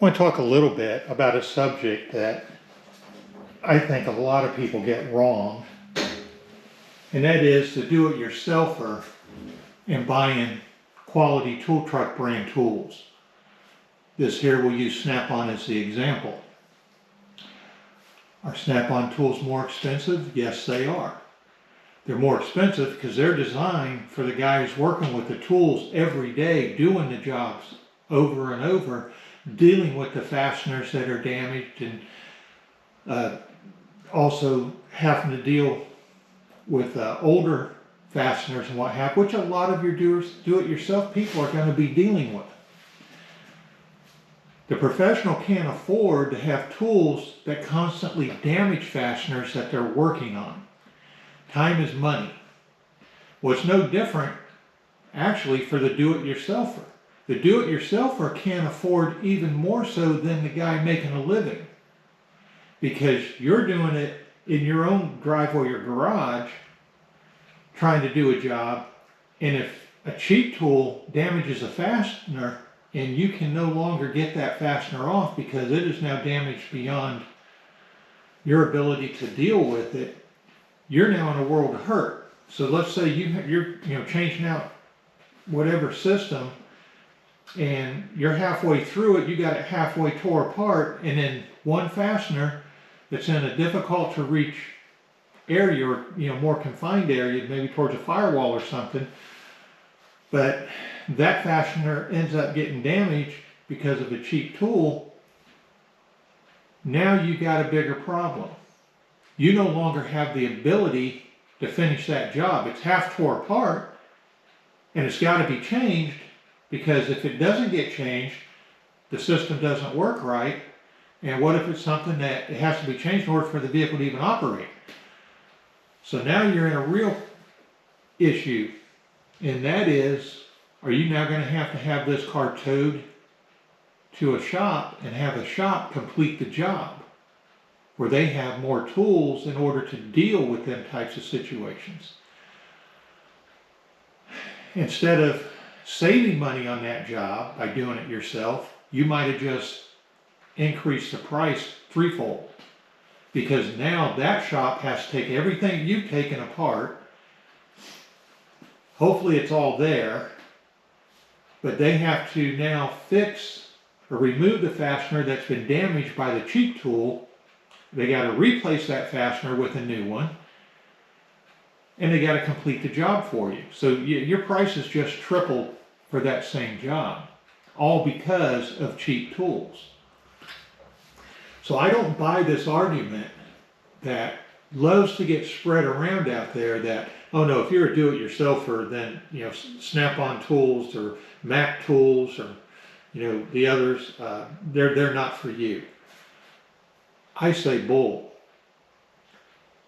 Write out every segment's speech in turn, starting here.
I want to talk a little bit about a subject that I think a lot of people get wrong, and that is the do-it-yourselfer and buying quality tool truck brand tools. This here we'll use Snap-on as the example. Are Snap-on tools more expensive? Yes, they are. They're more expensive because they're designed for the guy who's working with the tools every day, doing the jobs over and over, dealing with the fasteners that are damaged, and also having to deal with older fasteners and what have you, which a lot of your do-it-yourself people are going to be dealing with. The professional can't afford to have tools that constantly damage fasteners that they're working on. Time is money. Well, it's no different actually for the do-it-yourselfer. The do-it-yourselfer can't afford even more so than the guy making a living, because you're doing it in your own driveway or garage trying to do a job, and if a cheap tool damages a fastener and you can no longer get that fastener off because it is now damaged beyond your ability to deal with it, you're now in a world of hurt. So let's say you're changing out whatever system, and you're halfway through it, you got it halfway tore apart, and then one fastener that's in a difficult to reach area, or more confined area, maybe towards a firewall or something, but that fastener ends up getting damaged because of a cheap tool. Now you got a bigger problem. You no longer have the ability to finish that job. It's half tore apart, and it's got to be changed, because if it doesn't get changed, the system doesn't work right. And what if it's something that it has to be changed in order for the vehicle to even operate? So now you're in a real issue, and that is, are you now going to have this car towed to a shop and have the shop complete the job, where they have more tools in order to deal with them types of situations? Instead of saving money on that job by doing it yourself, you might have just increased the price threefold, because now that shop has to take everything you've taken apart. Hopefully it's all there, but they have to now fix or remove the fastener that's been damaged by the cheap tool. They got to replace that fastener with a new one, and they got to complete the job for you. So your price is just tripled for that same job, all because of cheap tools. So I don't buy this argument that loves to get spread around out there that, oh no, if you're a do-it-yourselfer, then Snap-on tools or Mac tools or the others, they're not for you. I say bull.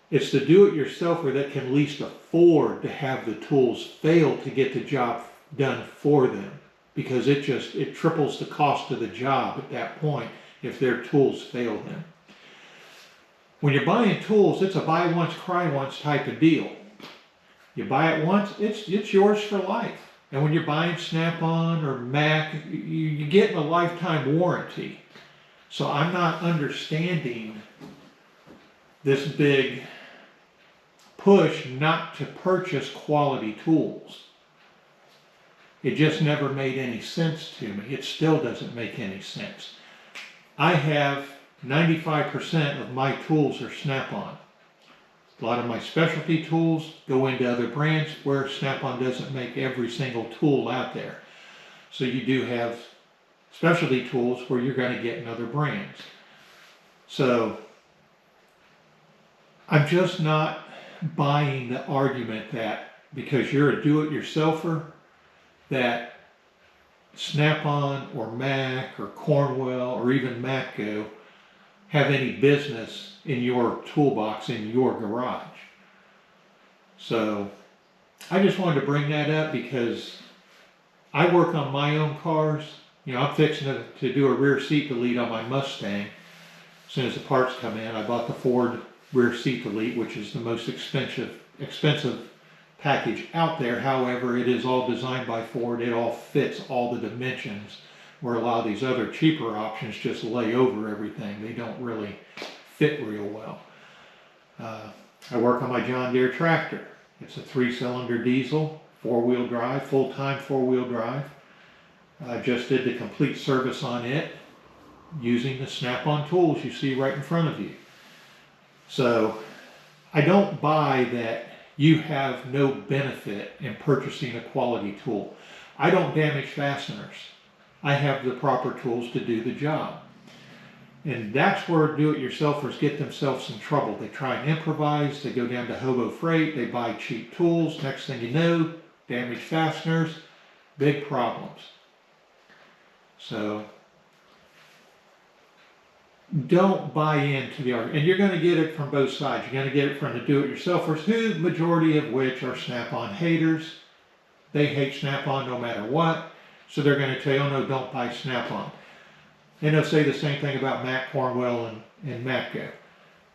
It's the do-it-yourselfer that can least afford to have the tools fail to get the job done for them, because it triples the cost of the job at that point if their tools fail them. When you're buying tools, it's a buy once, cry once type of deal. You buy it once, it's yours for life. And when you're buying Snap-on or Mac, you get a lifetime warranty. So I'm not understanding this big push not to purchase quality tools. It just never made any sense to me. It still doesn't make any sense. I have 95% of my tools are Snap-on. A lot of my specialty tools go into other brands where Snap-on doesn't make every single tool out there. So you do have specialty tools where you're going to get in other brands. So I'm just not buying the argument that because you're a do-it-yourselfer that Snap-on or Mac or Cornwell or even Matco have any business in your toolbox in your garage. So I just wanted to bring that up because I work on my own cars. I'm fixing to do a rear seat delete on my Mustang. As soon as the parts come in, I bought the Ford rear seat delete, which is the most expensive package out there. However, it is all designed by Ford. It all fits all the dimensions where a lot of these other cheaper options just lay over everything. They don't really fit real well. I work on my John Deere tractor. It's a 3-cylinder diesel, 4-wheel drive, full-time 4-wheel drive. I just did the complete service on it using the Snap-on tools you see right in front of you. So I don't buy that you have no benefit in purchasing a quality tool. I don't damage fasteners. I have the proper tools to do the job. And that's where do-it-yourselfers get themselves in trouble. They try and improvise, they go down to Hobo Freight, they buy cheap tools, next thing you know, damaged fasteners, big problems. So don't buy into the argument. And you're going to get it from both sides. You're going to get it from the do-it-yourselfers, who majority of which are Snap-on haters. They hate Snap-on no matter what. So they're going to tell you, oh no, don't buy Snap-on. And they'll say the same thing about Matt Cornwell and Matco.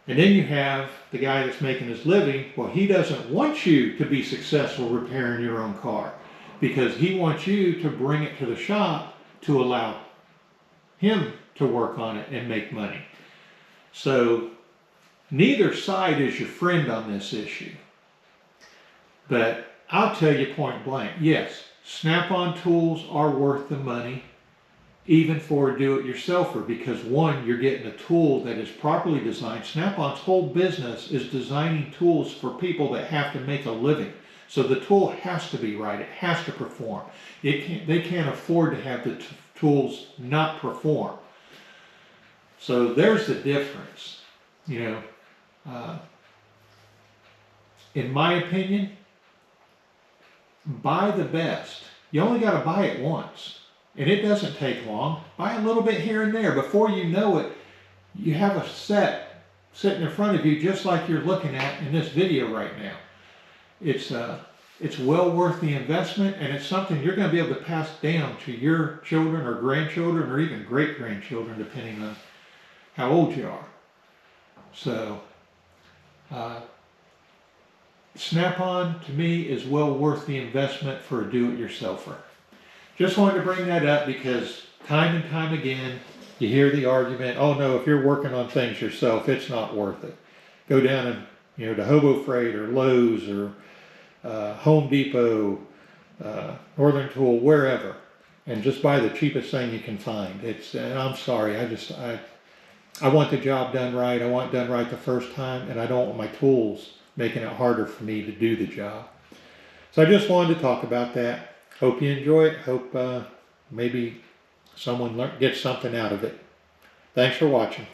And then you have the guy that's making his living. Well, he doesn't want you to be successful repairing your own car, because he wants you to bring it to the shop to allow him to work on it and make money. So neither side is your friend on this issue. But I'll tell you point blank, yes, Snap-on tools are worth the money, even for a do-it-yourselfer, because one, you're getting a tool that is properly designed. Snap-on's whole business is designing tools for people that have to make a living. So the tool has to be right, it has to perform. They can't afford to have the tools not perform. So there's the difference. You know, in my opinion, buy the best. You only got to buy it once. And it doesn't take long. Buy a little bit here and there. Before you know it, you have a set sitting in front of you just like you're looking at in this video right now. It's well worth the investment, and it's something you're going to be able to pass down to your children or grandchildren or even great-grandchildren, depending on how old you are. So, Snap-on, to me, is well worth the investment for a do-it-yourselfer. Just wanted to bring that up because time and time again, you hear the argument, oh no, if you're working on things yourself, it's not worth it. Go down and, to Hobo Freight or Lowe's or Home Depot, Northern Tool, wherever, and just buy the cheapest thing you can find. And I'm sorry, I want the job done right. I want it done right the first time, and I don't want my tools making it harder for me to do the job. So I just wanted to talk about that. Hope you enjoy it. Hope maybe someone gets something out of it. Thanks for watching.